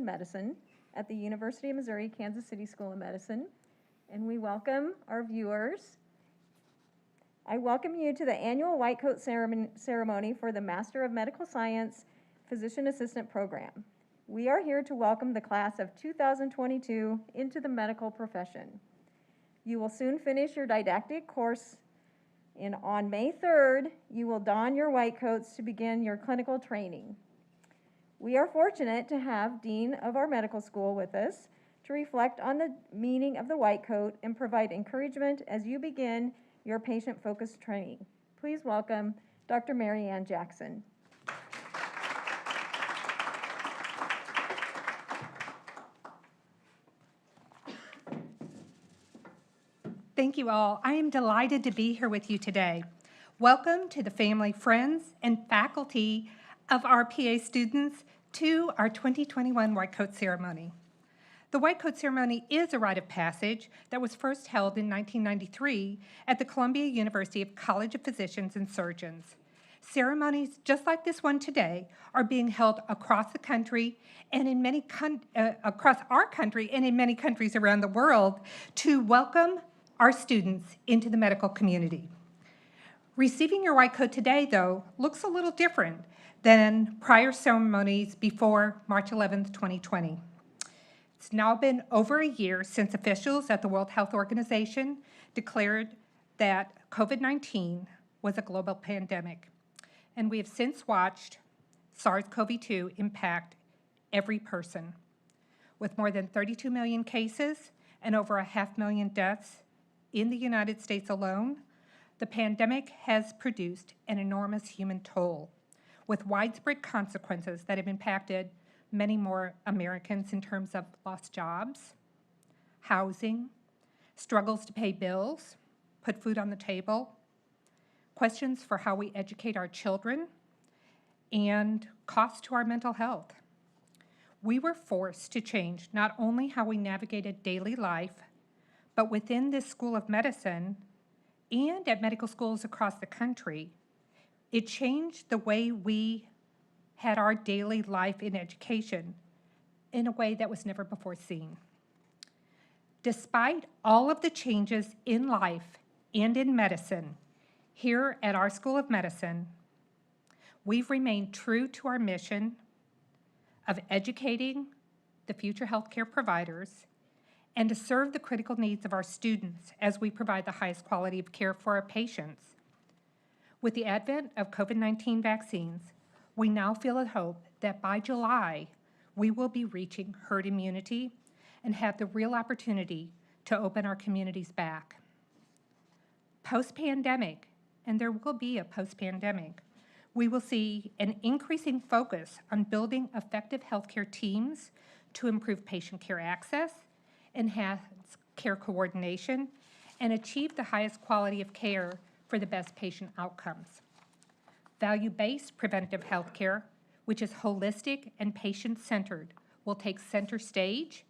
Medicine at the University of Missouri Kansas City School of Medicine, and we welcome our viewers. I welcome you to the annual White Coat ceremony for the Master of Medical Science Physician Assistant Program. We are here to welcome the class of 2022 into the medical profession. You will soon finish your didactic course, and on May 3rd, you will don your white coats to begin your clinical training. We are fortunate to have Dean of our medical school with us to reflect on the meaning of the white coat and provide encouragement as you begin your patient-focused training. Please welcome Dr. Mary Ann Jackson. Thank you all. I am delighted to be here with you today. Welcome to the family, friends, and faculty of our PA students to our 2021 White Coat Ceremony. The White Coat Ceremony is a rite of passage that was first held in 1993 at the Columbia University College of Physicians and Surgeons. Ceremonies just like this one today are being held across the country and in many across our country and in many countries around the world to welcome our students into the medical community. Receiving your white coat today, though, looks a little different than prior ceremonies before March 11th, 2020. It's now been over a year since officials at the World Health Organization declared that COVID-19 was a global pandemic, and we have since watched SARS-CoV-2 impact every person. With more than 32 million cases and over 500,000 deaths in the United States alone, the pandemic has produced an enormous human toll with widespread consequences that have impacted many more Americans in terms of lost jobs, housing, struggles to pay bills, put food on the table, questions for how we educate our children, and costs to our mental health. We were forced to change not only how we navigated daily life, but within this School of Medicine and at medical schools across the country, it changed the way we had our daily life in education in a way that was never before seen. Despite all of the changes in life and in medicine, here at our School of Medicine, we've remained true to our mission of educating the future healthcare providers and to serve the critical needs of our students as we provide the highest quality of care for our patients. With the advent of COVID-19 vaccines, we now feel a hope that by July, we will be reaching herd immunity and have the real opportunity to open our communities back. Post-pandemic, and there will be a post-pandemic, we will see an increasing focus on building effective healthcare teams to improve patient care access, enhance care coordination, and achieve the highest quality of care for the best patient outcomes. Value-based preventive health care, which is holistic and patient-centered, will take center stage,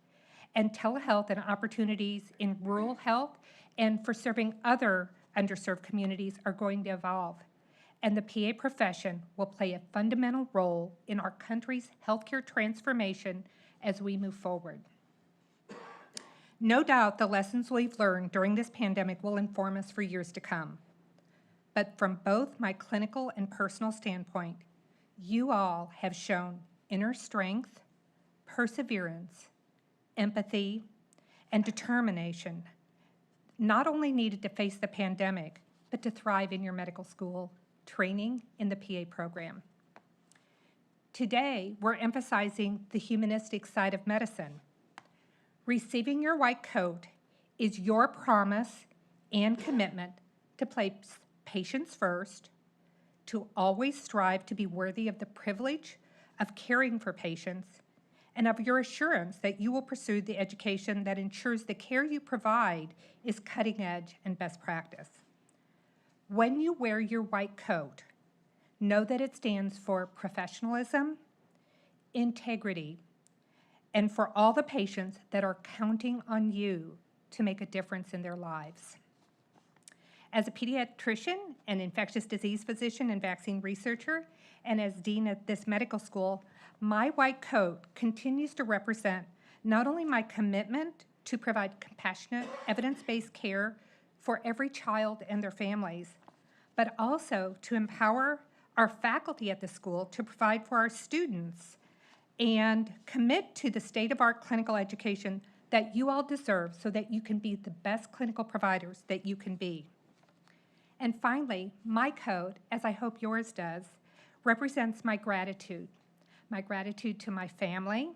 and telehealth and opportunities in rural health and for serving other underserved communities are going to evolve. And the PA profession will play a fundamental role in our country's healthcare transformation as we move forward. No doubt the lessons we've learned during this pandemic will inform us for years to come. But from both my clinical and personal standpoint, you all have shown inner strength, perseverance, empathy, and determination, not only needed to face the pandemic, but to thrive in your medical school training in the PA program. Today, we're emphasizing the humanistic side of medicine. Receiving your white coat is your promise and commitment to place patients first, to always strive to be worthy of the privilege of caring for patients, and of your assurance that you will pursue the education that ensures the care you provide is cutting edge and best practice. When you wear your white coat, know that it stands for professionalism, integrity, and for all the patients that are counting on you to make a difference in their lives. As a pediatrician, an infectious disease physician and vaccine researcher, and as dean at this medical school, My white coat continues to represent not only my commitment to provide compassionate, evidence-based care for every child and their families, but also to empower our faculty at the school to provide for our students and commit to the state-of-art clinical education that you all deserve so that you can be the best clinical providers that you can be. And finally, my code, as I hope yours does, represents my gratitude to my family,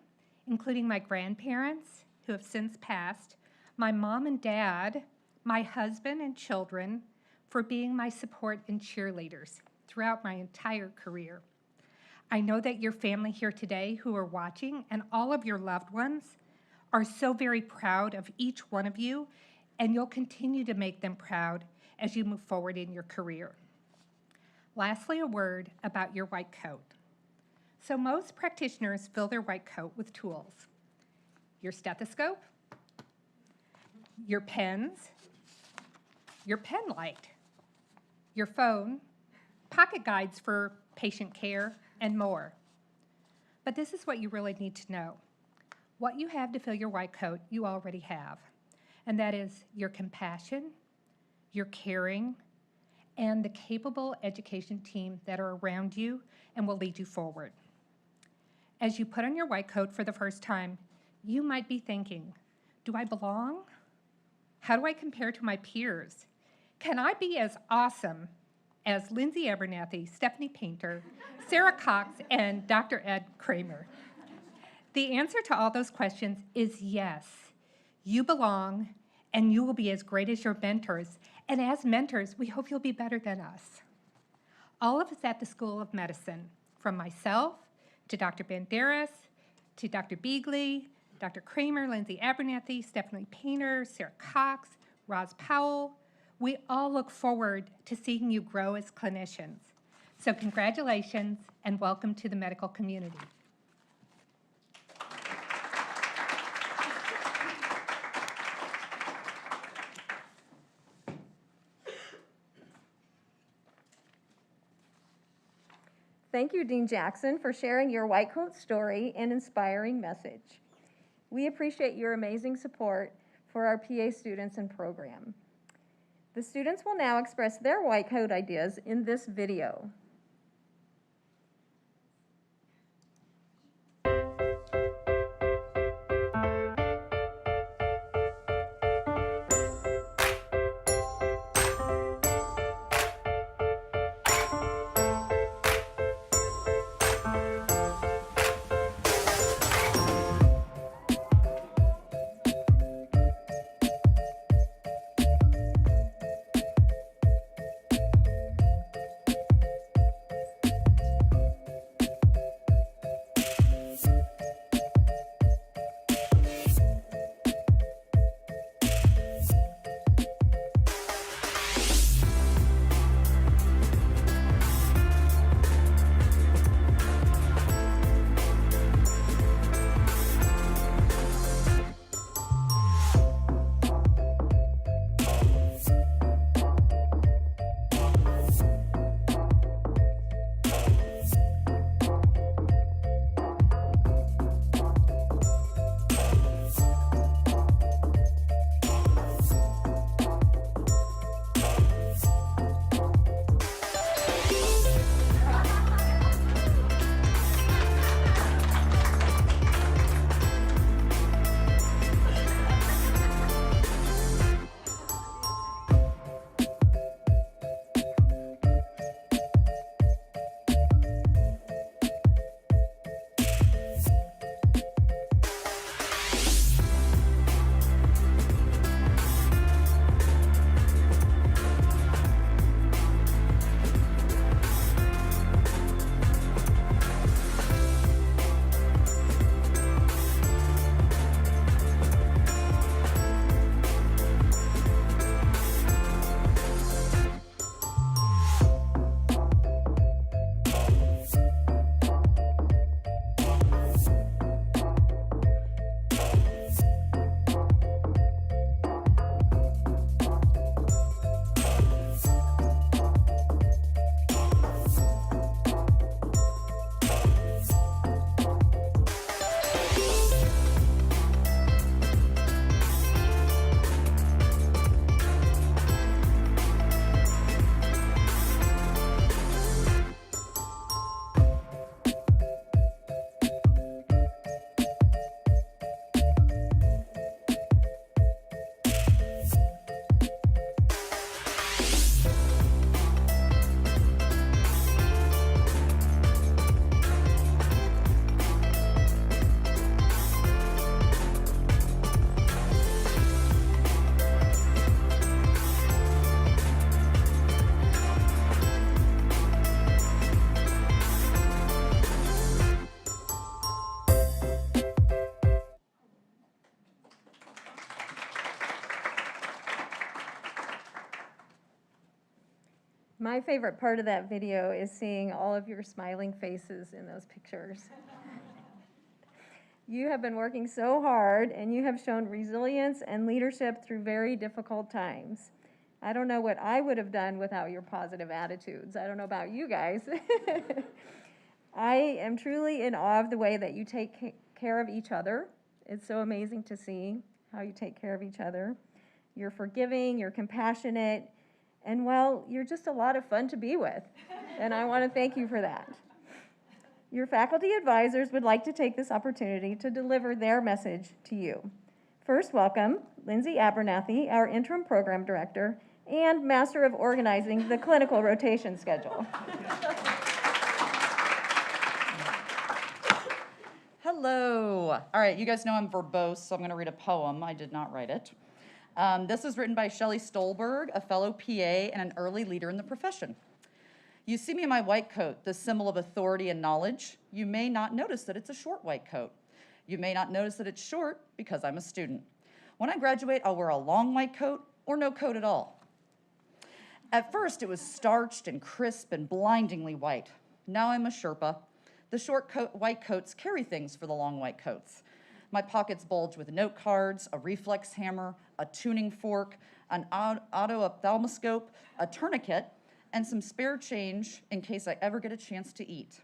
including my grandparents who have since passed, my mom and dad, my husband and children, for being my support and cheerleaders throughout my entire career. I know that your family here today who are watching and all of your loved ones are so very proud of each one of you, and you'll continue to make them proud as you move forward in your career. Lastly, a word about your white coat. So most practitioners fill their white coat with tools. Your stethoscope, your pens, your pen light, your phone, pocket guides for patient care, and more. But this is what you really need to know. What you have to fill your white coat, you already have. And that is your compassion, your caring, and the capable education team that are around you and will lead you forward. As you put on your white coat for the first time, you might be thinking, do I belong? How do I compare to my peers? Can I be as awesome as Lindsay Abernathy, Stephanie Painter, Sarah Cox, and Dr. Ed Kramer? The answer to all those questions is yes. You belong, and you will be as great as your mentors. And as mentors, we hope you'll be better than us. All of us at the School of Medicine, from myself to Dr. Banderas, to Dr. Beagley, Dr. Kramer, Lindsay Abernathy, Stephanie Painter, Sarah Cox, Roz Powell, we all look forward to seeing you grow as clinicians. So congratulations and welcome to the medical community. Thank you, Dean Jackson, for sharing your white coat story and inspiring message. We appreciate your amazing support for our PA students and program. The students will now express their white coat ideas in this video. my favorite part of that video is seeing all of your smiling faces in those pictures. You have been working so hard, and you have shown resilience and leadership through very difficult times. I don't know what I would have done without your positive attitudes. I don't know about you guys. I am truly in awe of the way that you take care of each other. It's so amazing to see how you take care of each other. You're forgiving, you're compassionate, and well, you're just a lot of fun to be with. And I want to thank you for that. Your faculty advisors would like to take this opportunity to deliver their message to you. First, welcome Lindsay Abernathy, our interim program director and master of organizing the clinical rotation schedule. Hello. All right, you guys know I'm verbose, so I'm going to read a poem. I did not write it. This was written by Shelley Stolberg, a fellow PA and an early leader in the profession. You see me in my white coat, the symbol of authority and knowledge. You may not notice that it's a short white coat. You may not notice that it's short because I'm a student. When I graduate, I'll wear a long white coat or no coat at all. At first, it was starched and crisp and blindingly white. Now I'm a Sherpa. The short white coats carry things for the long white coats. My pockets bulge with note cards, a reflex hammer, a tuning fork, an auto-ophthalmoscope, a tourniquet, and some spare change in case I ever get a chance to eat.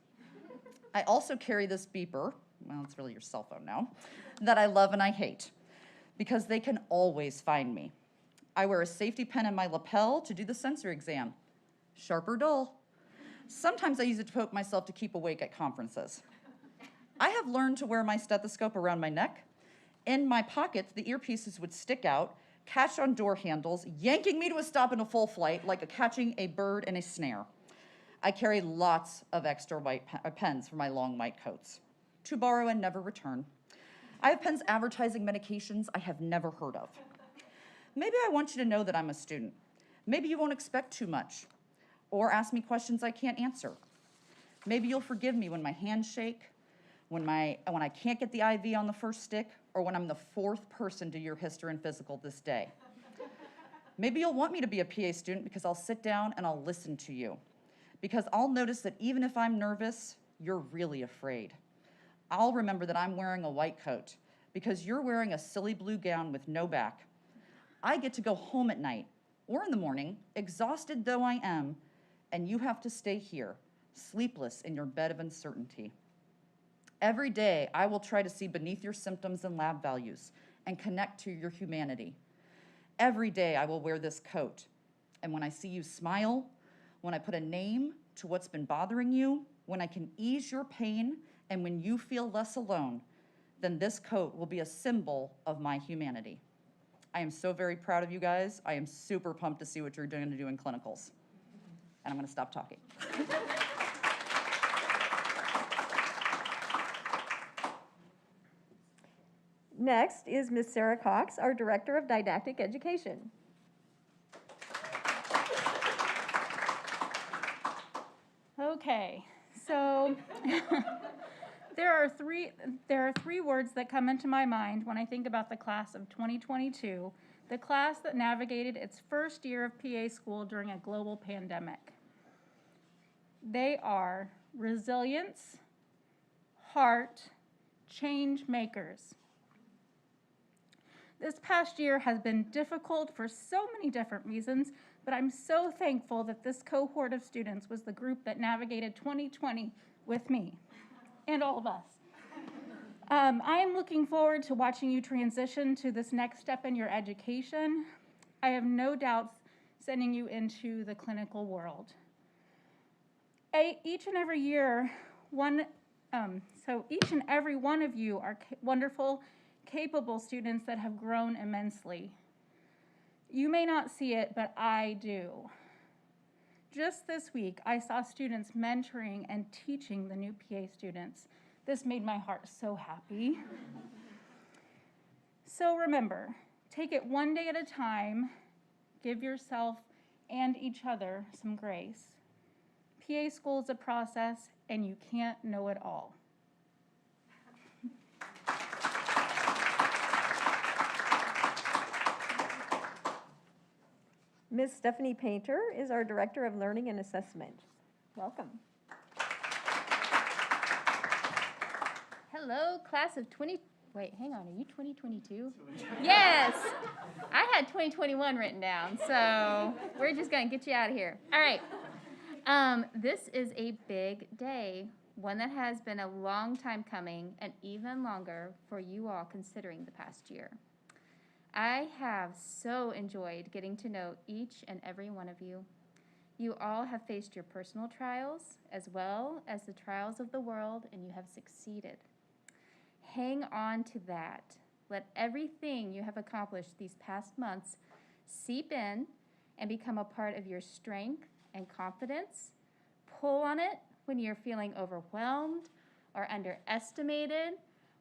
I also carry this beeper, well, it's really your cell phone now, that I love and I hate, because they can always find me. I wear a safety pin in my lapel to do the sensor exam. Sharp or dull. Sometimes I use it to poke myself to keep awake at conferences. I have learned to wear my stethoscope around my neck. In my pockets, the earpieces would stick out, catch on door handles, yanking me to a stop in a full flight like catching a bird in a snare. I carry lots of extra white pens for my long white coats, to borrow and never return. I have pens advertising medications I have never heard of. Maybe I want you to know that I'm a student. Maybe you won't expect too much or ask me questions I can't answer. Maybe you'll forgive me when my hands shake, when I can't get the IV on the first stick, or when I'm the fourth person to your history and physical this day. Maybe you'll want me to be a PA student because I'll sit down and I'll listen to you. Because I'll notice that even if I'm nervous, you're really afraid. I'll remember that I'm wearing a white coat because you're wearing a silly blue gown with no back. I get to go home at night or in the morning, exhausted though I am, and you have to stay here, sleepless in your bed of uncertainty. Every day, I will try to see beneath your symptoms and lab values and connect to your humanity. Every day, I will wear this coat. And when I see you smile, when I put a name to what's been bothering you, when I can ease your pain, and when you feel less alone, then this coat will be a symbol of my humanity. I am so very proud of you guys. I am super pumped to see what you're going to do in clinicals. And I'm going to stop talking. Next is Ms. Sarah Cox, our Director of Didactic Education. Okay, so there are three words that come into my mind when I think about the class of 2022, the class that navigated its first year of PA school during a global pandemic. They are resilience, heart, change makers. This past year has been difficult for so many different reasons, but I'm so thankful that this cohort of students was the group that navigated 2020 with me and all of us. I am looking forward to watching you transition to this next step in your education. I have no doubts sending you into the clinical world. Each and every one of you are wonderful, capable students that have grown immensely. You may not see it, but I do. Just this week, I saw students mentoring and teaching the new PA students. This made my heart so happy. So remember, take it one day at a time, give yourself and each other some grace. PA school is a process, and you can't know it all. Ms. Stephanie Painter is our Director of Learning and Assessment. Welcome. Hello, class of 20, wait, hang on, are you 2022? Yes, I had 2021 written down, so we're just gonna get you out of here. All right, this is a big day, one that has been a long time coming and even longer for you all considering the past year. I have so enjoyed getting to know each and every one of you. You all have faced your personal trials as well as the trials of the world, and you have succeeded. Hang on to that. Let everything you have accomplished these past months seep in and become a part of your strength and confidence. Pull on it when you're feeling overwhelmed or underestimated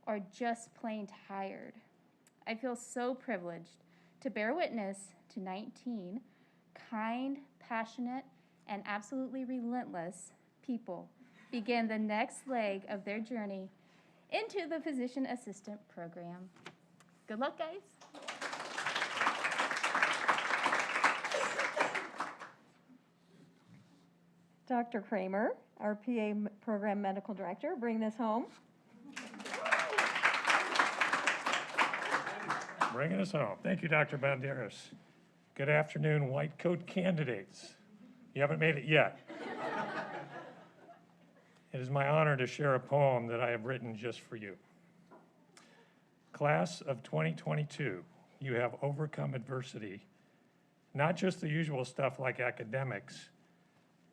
or just plain tired. I feel so privileged to bear witness to 19 kind, passionate, and absolutely relentless people begin the next leg of their journey into the physician assistant program. Good luck, guys. Dr. Kramer, our PA Program Medical Director, bring this home. Bringing us home. Thank you, Dr. Banderas. Good afternoon, white coat candidates. You haven't made it yet. It is my honor to share a poem that I have written just for you. Class of 2022, you have overcome adversity. Not just the usual stuff like academics.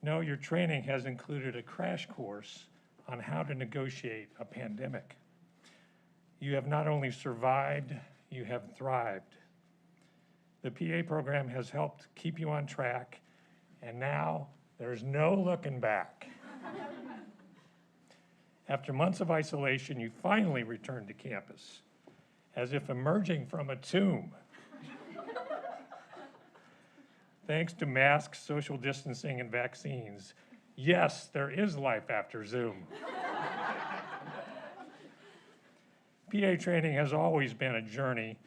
No, your training has included a crash course on how to negotiate a pandemic. You have not only survived, you have thrived. The PA program has helped keep you on track, and now there's no looking back. After months of isolation, you finally returned to campus, as if emerging from a tomb. Thanks to masks, social distancing, and vaccines, yes, there is life after Zoom. PA training has always been a journey.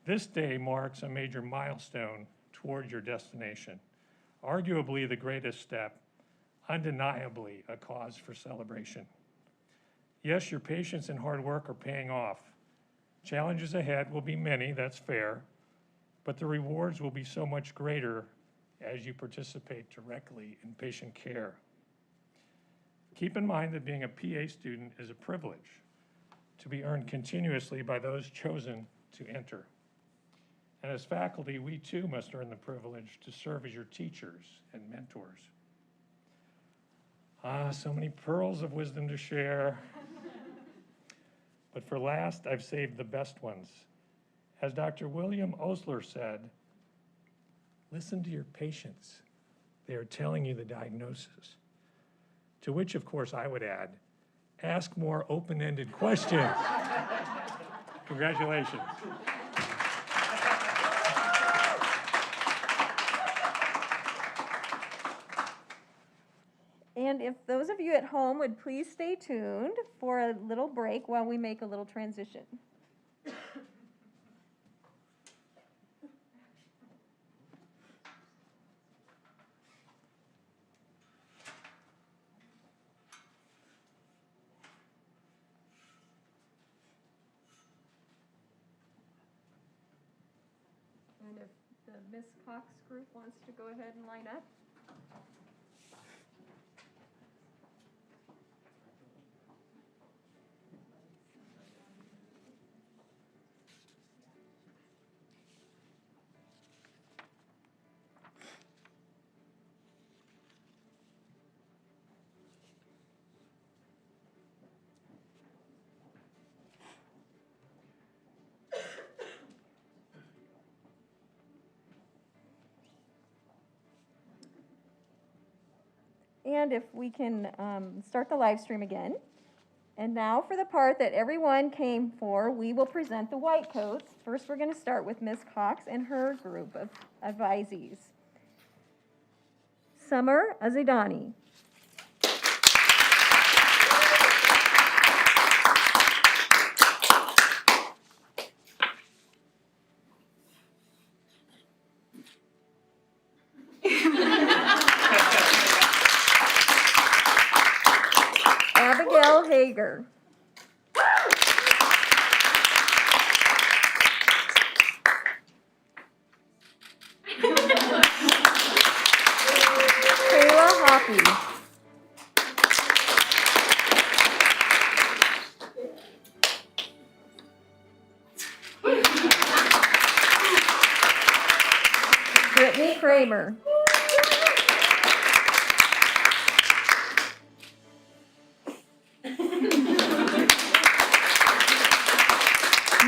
This day marks a major milestone toward your destination. Arguably the greatest step, undeniably a cause for celebration. Yes, your patience and hard work are paying off. Challenges ahead will be many, that's fair, but the rewards will be so much greater as you participate directly in patient care. Keep in mind that being a PA student is a privilege to be earned continuously by those chosen to enter. And as faculty, we too must earn the privilege to serve as your teachers and mentors. So many pearls of wisdom to share. But for last, I've saved the best ones. As Dr. William Osler said, listen to your patients. They are telling you the diagnosis. To which, of course, I would add, ask more open-ended questions. Congratulations. And if those of you at home would please stay tuned for a little break while we make a little transition. And if the Miss Cox group wants to go ahead and line up. And if we can start the live stream again. And now for the part that everyone came for, we will present the white coats. First, we're going to start with Ms. Cox and her group of advisees. Summer Azidani. Kramer.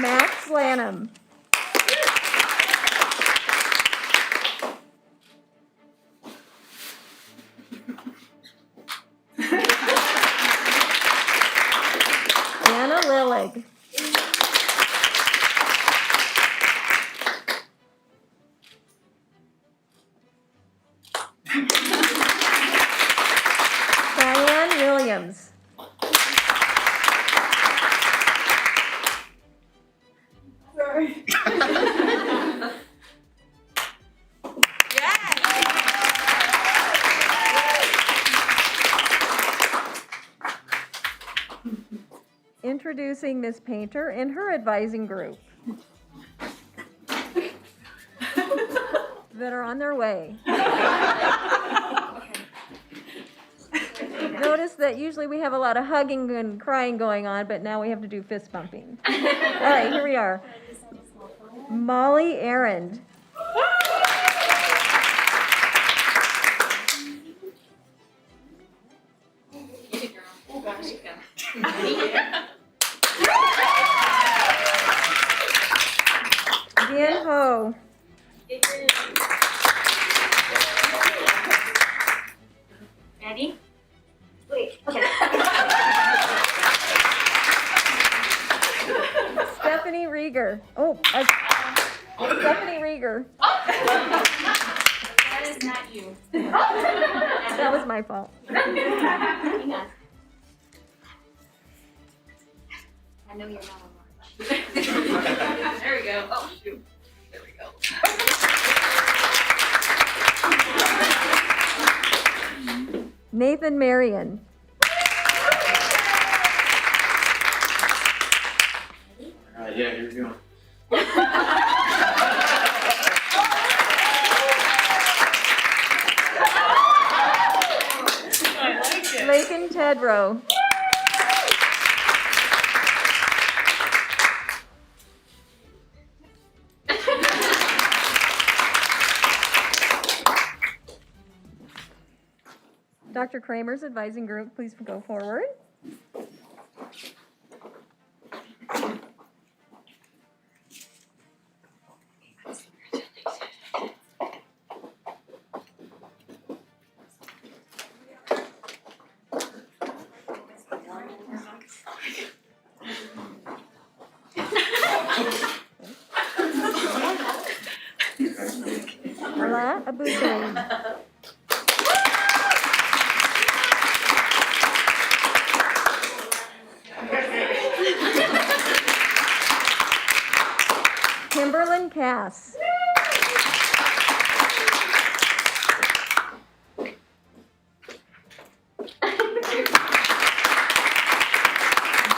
Max Lanham. Anna Lillig. Diane Williams. Introducing Ms. Painter and her advising group that are on their way. Notice that usually we have a lot of hugging and crying going on, but now we have to do fist bumping. All right, here we are. Molly Arend. Ian Ho. Ready? Wait, okay. Stephanie Rieger. Oh, Stephanie Rieger. That is not you. That was my fault. Hang on. I know you're not on March. There we go. Oh, shoot. There we go. Nathan Marion. Yeah, here we go. Lakin Tedrow. Dr. Kramer's advising group, please go forward. Carla Abushin. Kimberlyn Cass.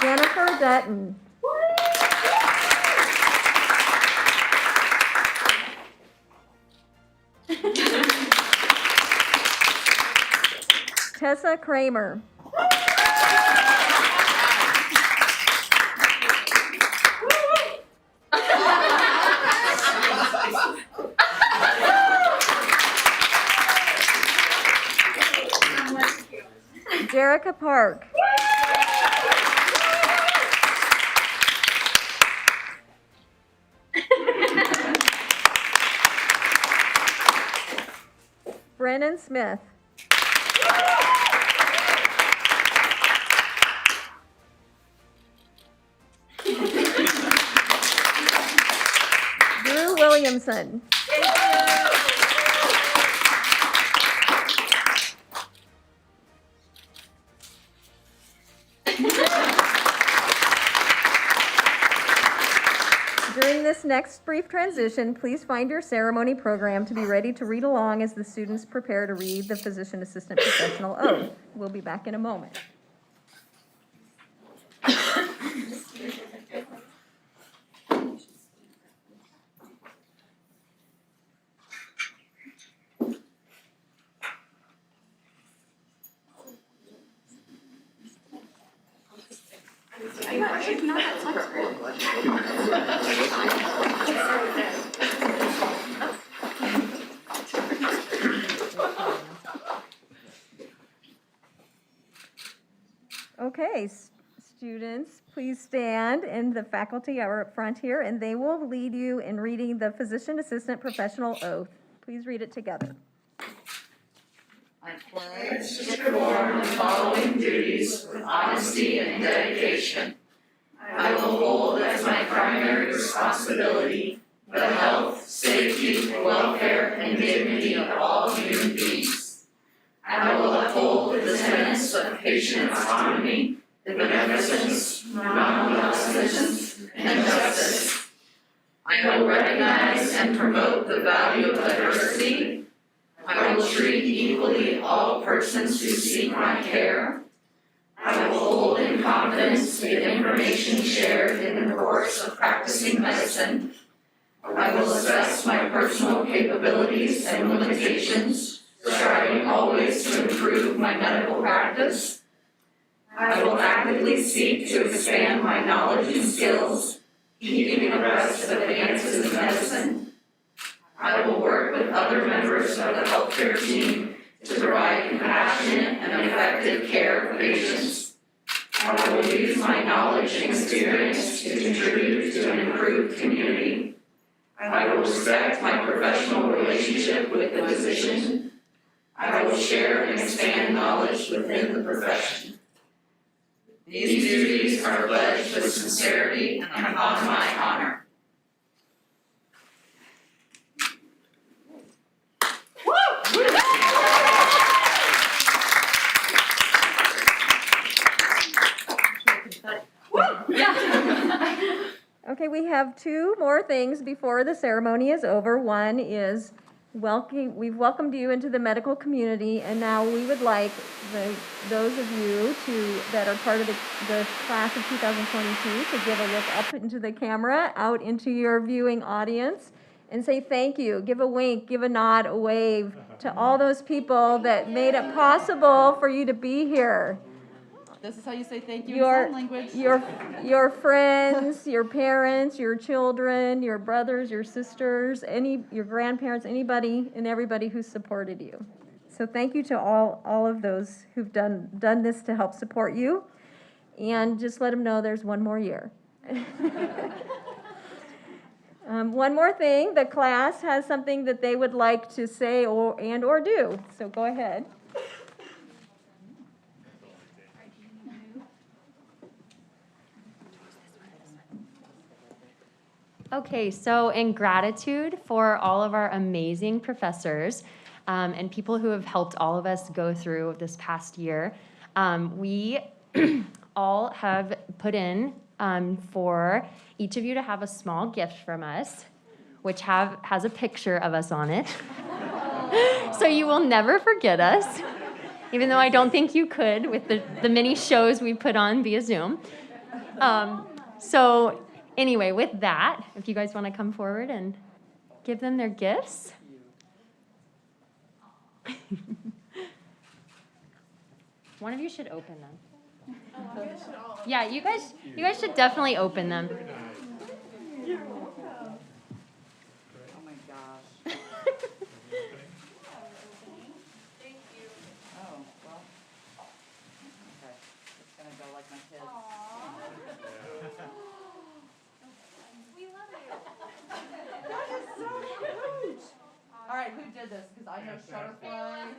Jennifer Dutton. Tessa Kramer. Jerica Park. Brennan Smith. Drew Williamson. During this next brief transition, please find your ceremony program to be ready to read along as the students prepare to read the physician assistant professional oath. We'll be back in a moment. students please stand, and the faculty are up front here, and they will lead you in reading the physician assistant professional oath. Please read it together. I pledge to perform the following duties with honesty and dedication. I will hold as my primary responsibility the health, safety, welfare, and dignity of all human beings. I will uphold the tenets of patient autonomy, the beneficence, non-obsessions, and justice. I will recognize and promote the value of diversity. I will treat equally all persons who seek my care. I will hold in confidence the information shared in the course of practicing medicine. I will assess my personal capabilities and limitations, striving always to improve my medical practice. I will actively seek to expand my knowledge and skills, keeping abreast of advances in medicine. I will work with other members of the healthcare team to provide compassionate and effective care for patients. I will use my knowledge and experience to contribute to an improved community. I will respect my professional relationship with the physician. I will share and expand knowledge within the profession. These duties are pledged with sincerity and upon my honor. Okay, we have two more things before the ceremony is over. One is we've welcomed you into the medical community, and now we would like those of you that are part of the class of 2022 to give a look up into the camera, out into your viewing audience, and say thank you. Give a wink, give a nod, a wave to all those people that made it possible for you to be here. This is how you say thank you in sign language. Your friends, your parents, your children, your brothers, your sisters, your grandparents, anybody and everybody who supported you. So thank you to all of those who've done this to help support you. And just let them know there's one more year. One more thing, the class has something that they would like to say or do. So go ahead. Okay, so in gratitude for all of our amazing professors and people who have helped all of us go through this past year, we all have put in for each of you to have a small gift from us, which has a picture of us on it. So you will never forget us, even though I don't think you could with the many shows we put on via Zoom. So anyway, with that, if you guys want to come forward and give them their gifts. One of you should open them. Yeah, you guys should definitely open them. Oh my gosh. Thank you. Oh, well. Okay. It's gonna go like my kids. We love you. That is so cute. All right, who did this? Because I know Shutterfly.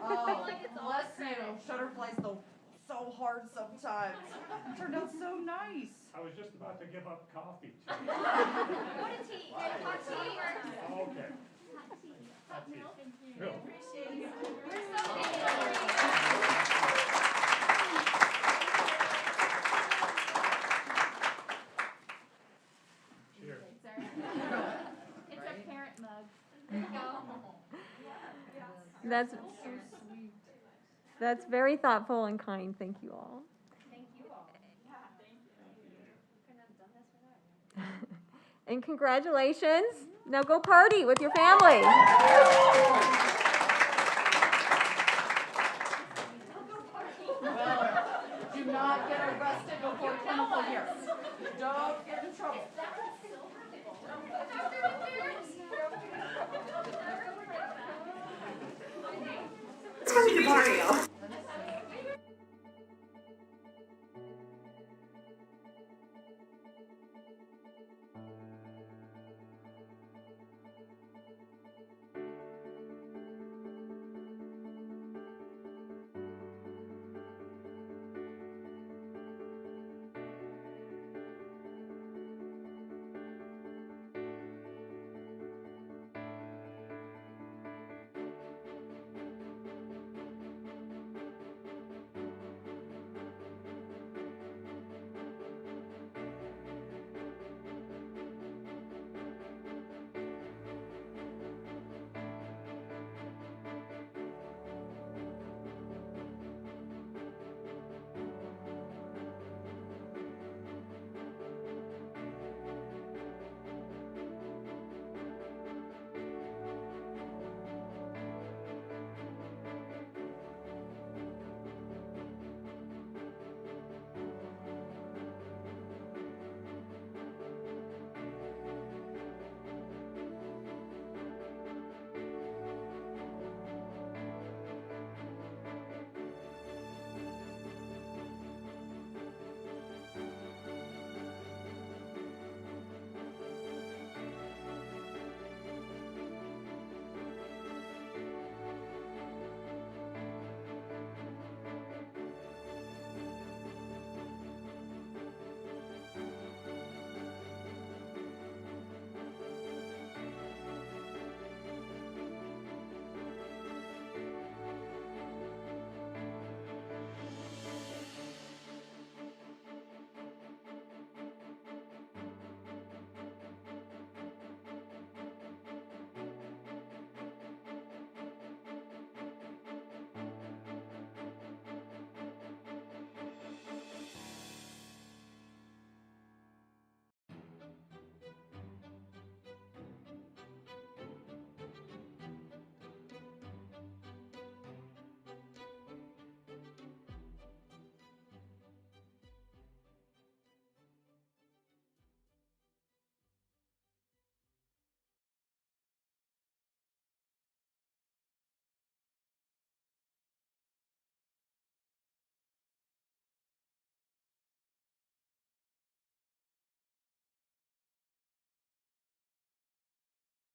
Oh, bless you. Shutterfly's so hard sometimes. It turned out so nice. I was just about to give up coffee, too. Go to tea. Hot tea. Oh, okay. Hot tea. Real. Appreciate you. We're so thankful. Cheers. It's a parent mug. That's very thoughtful and kind. Thank you all. Thank you all. Yeah, thank you. And congratulations. Now go party with your family. Well, do not get arrested before clinical year. Don't get in trouble. It's coming to Mario.